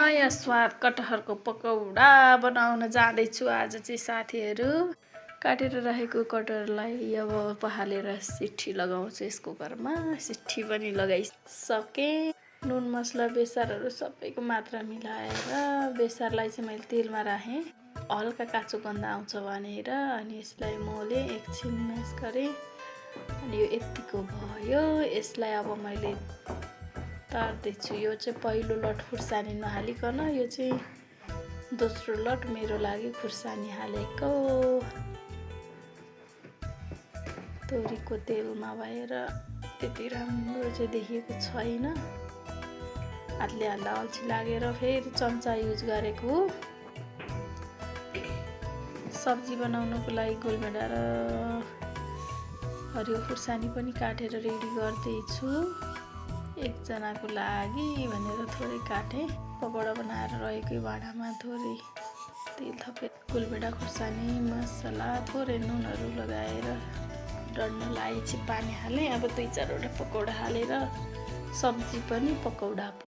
नयाँ स्वाद कटहरको पकौडा बनाउन जाँदैछु आज चाहिँ साथीहरू। काटेर राखेको कटहरलाई अब पहालेर सिट्ठी लगाउँछु यसको कुकरमा। सिट्ठी पनि लगाइसकेँ। नुन मसला बेसारहरू सबैको मात्रा मिलाएर बेसारलाई चाहिँ मैले तेलमा राखेँ हल्का काँचो गन्ध आउँछ भनेर। अनि यसलाई मोले एकछिन म्यास गरेँ अनि यो यतिको भयो। यसलाई अब मैले तार्दैछु। यो चाहिँ पहिलो लट खुर्सानी नहालिकन यो चाहिँ दोस्रो लट मेरो लागि खुर्सानी हालेको। तोरीको तेलमा भएर त्यति राम्रो चाहिँ देखिएको छैन। हातले हाल्दा अल्छी लागेर फेरि चम्चा युज गरेको। सब्जी बनाउनको लागि गोलभेडा र हरियो खुर्सानी पनि काटेर रेडी गर्दैछु। एकजनाको लागि भनेर थोरै काटेँ। पकौडा बनाएर रहेकै भाँडामा थोरै तेल थपेर गोलभेडा खुर्सानी मसला थोरै नुनहरू लगाएर डढ्नलाई चाहिँ पानी हालेँ। अब 2-4 वटा पकौडा हालेर सब्जी पनि पकौडा